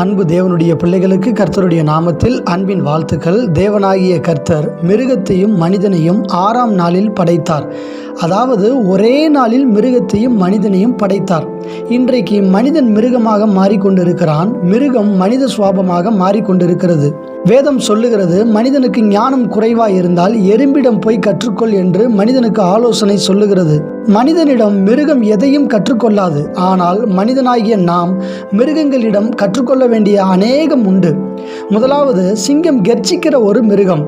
அன்பு தேவனுடைய பிள்ளைகளுக்கு கர்த்தருடைய நாமத்தில் அன்பின் வாழ்த்துக்கள். தேவனாகிய கர்த்தர் மிருகத்தையும் மனிதனையும் 6ஆம் நாளில் படைத்தார். அதாவது ஒரே நாளில் மிருகத்தையும் மனிதனையும் படைத்தார். இன்றைக்கு மனிதன் மிருகமாக மாறிக்கொண்டிருக்கிறான். மிருகம் மனித சுவாபமாக மாறிக்கொண்டிருக்கிறது. வேதம் சொல்லுகிறது, மனிதனுக்கு ஞானம் குறைவாய் இருந்தால் எறும்பிடம் போய் கற்றுக்கொள் என்று மனிதனுக்கு ஆலோசனை சொல்லுகிறது. மனிதனிடம் மிருகம் எதையும் கற்றுக்கொள்ளாது. ஆனால் மனிதனாகிய நாம் மிருகங்களிடம் கற்றுக்கொள்ள வேண்டிய அநேகம் உண்டு. முதலாவது, சிங்கம் கெர்ச்சிக்கிற ஒரு மிருகம்.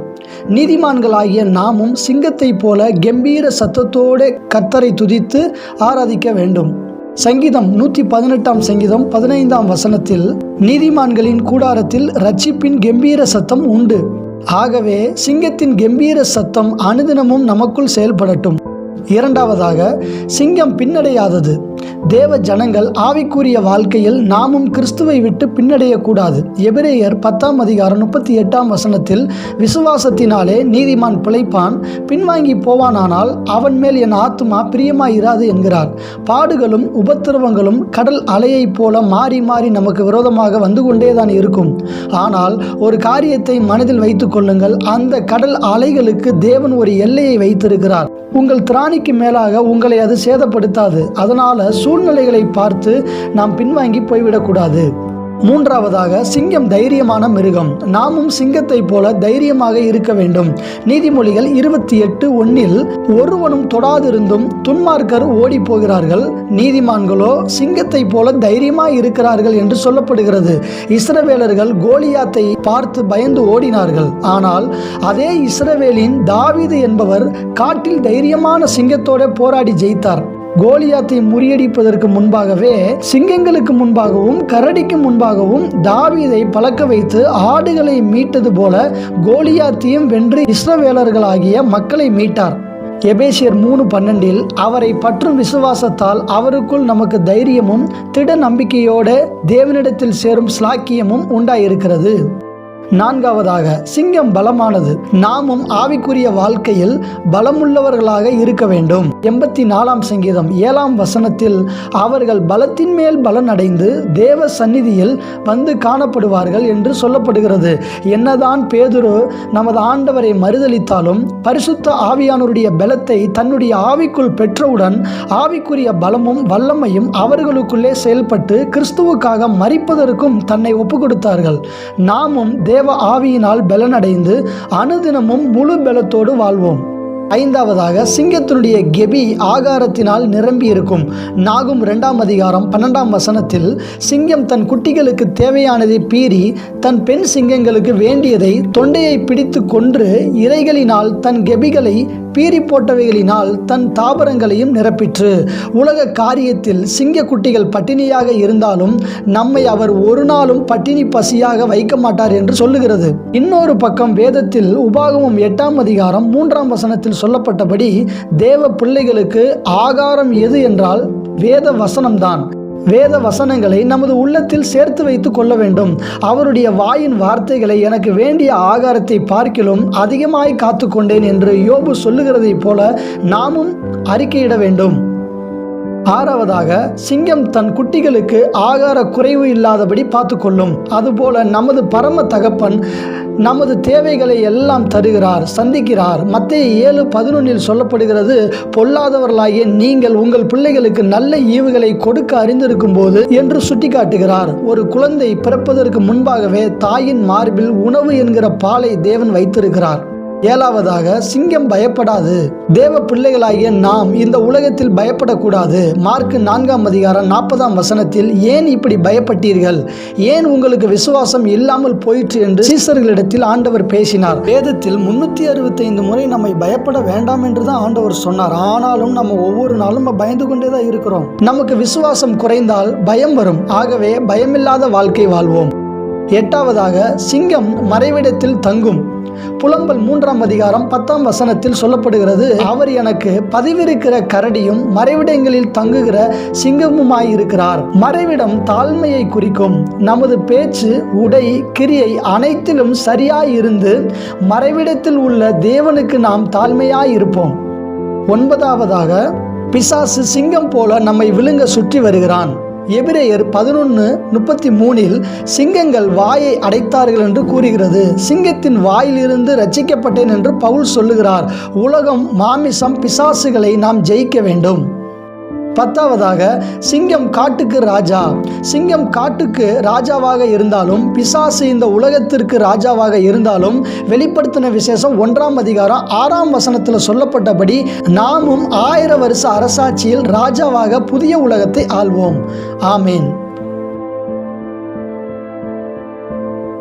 நீதிமான்களாகிய நாமும் சிங்கத்தை போல கம்பீர சத்தத்தோடு கர்த்தரை துதித்து ஆராதிக்க வேண்டும். சங்கீதம் 118 சங்கீதம் 15 வசனத்தில், நீதிமான்களின் கூடாரத்தில் இரட்சிப்பின் கம்பீர சத்தம் உண்டு. ஆகவே சிங்கத்தின் கம்பீர சத்தம் அனுதினமும் நமக்குள் செயல்படட்டும். இரண்டாவதாக, சிங்கம் பின்னடையாதது. தேவ ஜனங்கள் ஆவிக்குரிய வாழ்க்கையில் நாமும் கிறிஸ்துவை விட்டு பின்னடையக்கூடாது. எபிரேயர் 10:38 வசனத்தில், விசுவாசத்தினாலே நீதிமான் பிழைப்பான், பின்வாங்கி போவானானால் அவன் மேல் என் ஆத்துமா பிரியமாயிராது என்கிறார். பாடுகளும் உபத்திரவங்களும் கடல் அலையைப் போல மாறி மாறி நமக்கு விரோதமாக வந்து கொண்டேதான் இருக்கும். ஆனால் ஒரு காரியத்தை மனதில் வைத்துக் கொள்ளுங்கள், அந்த கடல் அலைகளுக்கு தேவன் ஒரு எல்லையை வைத்திருக்கிறார். உங்கள் திராணிக்கு மேலாக உங்களை அது சேதப்படுத்தாது. அதனால சூழ்நிலைகளை பார்த்து நாம் பின்வாங்கி போய்விடக்கூடாது. மூன்றாவதாக, சிங்கம் தைரியமான மிருகம். நாமும் சிங்கத்தை போல தைரியமாக இருக்க வேண்டும். நீதிமொழிகள் 28:1, ஒருவனும் தொடாதிருந்தும் துன்மார்க்கர் ஓடி போகிறார்கள், நீதிமான்களோ சிங்கத்தை போல தைரியமாய் இருக்கிறார்கள் என்று சொல்லப்படுகிறது. இஸ்ரவேலர்கள் கோலியாத்தை பார்த்து பயந்து ஓடினார்கள். ஆனால் அதே இஸ்ரவேலின் தாவீது என்பவர் காட்டில் தைரியமான சிங்கத்தோட போராடி ஜெயித்தார். கோலியாத்தை முறியடிப்பதற்கு முன்பாகவே சிங்கங்களுக்கு முன்பாகவும் கரடிக்கு முன்பாகவும் தாவீதை பழக்க வைத்து ஆடுகளை மீட்டது போல கோலியாத்தையும் வென்று இஸ்ரவேலர்களாகிய மக்களை மீட்டார். எபேசியர் 3:12, அவரை பற்றும் விசுவாசத்தால் அவருக்குள் நமக்கு தைரியமும் திட நம்பிக்கையோடு தேவனிடத்தில் சேரும் ஸ்லாக்கியமும் உண்டாயிருக்கிறது. நான்காவதாக, சிங்கம் பலமானது. நாமும் ஆவிக்குரிய வாழ்க்கையில் பலமுள்ளவர்களாக இருக்க வேண்டும். 84 சங்கீதம் 7 வசனத்தில், அவர்கள் பலத்தின் மேல் பலன் அடைந்து தேவ சந்நிதியில் வந்து காணப்படுவார்கள் என்று சொல்லப்படுகிறது. என்னதான் பேதுரு நமது ஆண்டவரை மறுதலித்தாலும் பரிசுத்த ஆவியானவருடைய பலத்தை தன்னுடைய ஆவிக்குள் பெற்றவுடன் ஆவிக்குரிய பலமும் வல்லமையும் அவர்களுக்குள்ளே செயல்பட்டு கிறிஸ்துவுக்காக மரிப்பதற்கும் தன்னை ஒப்பு கொடுத்தார்கள். நாமும் தேவ ஆவியினால் பலனடைந்து அனுதினமும் முழு பலத்தோடு வாழ்வோம். ஐந்தாவதாக, சிங்கத்தினுடைய கெபி ஆகாரத்தினால் நிரம்பி இருக்கும். நாகும் 2:12 வசனத்தில், சிங்கம் தன் குட்டிகளுக்கு தேவையானதை பீறி தன் பெண் சிங்கங்களுக்கு வேண்டியதை தொண்டையை பிடித்து கொன்று இரைகளினால் தன் கெபிகளை பீறி போட்டவைகளினால் தன் தாபரங்களையும் நிரப்பிற்று. உலக காரியத்தில் சிங்க குட்டிகள் பட்டினியாக இருந்தாலும் நம்மை அவர் ஒரு நாளும் பட்டினி பசியாக வைக்க மாட்டார் என்று சொல்லுகிறது. இன்னொரு பக்கம் வேதத்தில் உபாகமம் 8 வசனத்தில் சொல்லப்பட்டபடி தேவ பிள்ளைகளுக்கு ஆகாரம் எது என்றால் வேத வசனம்தான். வேத வசனங்களை நமது உள்ளத்தில் சேர்த்து வைத்து கொள்ள வேண்டும். அவருடைய வாயின் வார்த்தைகளை எனக்கு வேண்டிய ஆகாரத்தை பார்க்கிலும் அதிகமாய் காத்து கொண்டேன் என்று யோபு சொல்லுகிறதை போல நாமும் அறிக்கையிட வேண்டும். ஆறாவதாக, சிங்கம் தன் குட்டிகளுக்கு ஆகார குறைவு இல்லாதபடி பார்த்து கொள்ளும். அதுபோல நமது பரம தகப்பன் நமது தேவைகளை எல்லாம் தருகிறார், சந்திக்கிறார். மத்தேயு 7:11 சொல்லப்படுகிறது, பொல்லாதவர்களாகிய நீங்கள் உங்கள் பிள்ளைகளுக்கு நல்ல ஈவுகளை கொடுக்க அறிந்திருக்கும் போது என்று சுட்டி காட்டுகிறார். ஒரு குழந்தை பிறப்பதற்கு முன்பாகவே தாயின் மார்பில் உணவு என்கிற பாலை தேவன் வைத்திருக்கிறார். ஏழாவதாக, சிங்கம் பயப்படாது. தேவ பிள்ளைகளாகிய நாம் இந்த உலகத்தில் பயப்படக்கூடாது. மார்க் 4:40 வசனத்தில், ஏன் இப்படி பயப்பட்டீர்கள், ஏன் உங்களுக்கு விசுவாசம் இல்லாமல் போயிற்று என்று சீசர்களிடத்தில் ஆண்டவர் பேசினார். வேதத்தில் 365 முறை நம்மை பயப்பட வேண்டாம் என்றுதான் ஆண்டவர் சொன்னார். ஆனாலும் நம்ம ஒவ்வொரு நாளும் பயந்து கொண்டேதான் இருக்கிறோம். நமக்கு விசுவாசம் குறைந்தால் பயம் வரும். ஆகவே பயமில்லாத வாழ்க்கை வாழ்வோம். எட்டாவதாக, சிங்கம் மறைவிடத்தில் தங்கும். புலம்பல் 3:10 வசனத்தில் சொல்லப்படுகிறது, அவர் எனக்கு பதிவிருக்கிற கரடியும் மறைவிடங்களில் தங்குகிற சிங்கமுமாயிருக்கிறார். மறைவிடம் தாழ்மையை குறிக்கும். நமது பேச்சு, உடை, கிரியை அனைத்திலும் சரியாயிருந்து மறைவிடத்தில் உள்ள தேவனுக்கு நாம் தாழ்மையாயிருப்போம். 9வதாக, பிசாசு சிங்கம் போல நம்மை விழுங்க சுற்றி வருகிறான். எபிரேயர் 11:33 சிங்கங்கள் வாயை அடைத்தார்கள் என்று கூறுகிறது. சிங்கத்தின் வாயிலிருந்து ரட்சிக்கப்பட்டேன் என்று பவுல் சொல்லுகிறார். உலகம், மாமிசம், பிசாசுகளை நாம் ஜெயிக்க வேண்டும். 10வதாக, சிங்கம் காட்டுக்கு ராஜா. சிங்கம் காட்டுக்கு ராஜாவாக இருந்தாலும், பிசாசு இந்த உலகத்திற்கு ராஜாவாக இருந்தாலும், வெளிப்படுத்தின விசேஷம் 1ஆம் அதிகாரம் 6ஆம் வசனத்தில் சொல்லப்பட்டபடி நாமும் 1000 வருஷ அரசாட்சியில் ராஜாவாக புதிய உலகத்தை ஆள்வோம். ஆமேன்.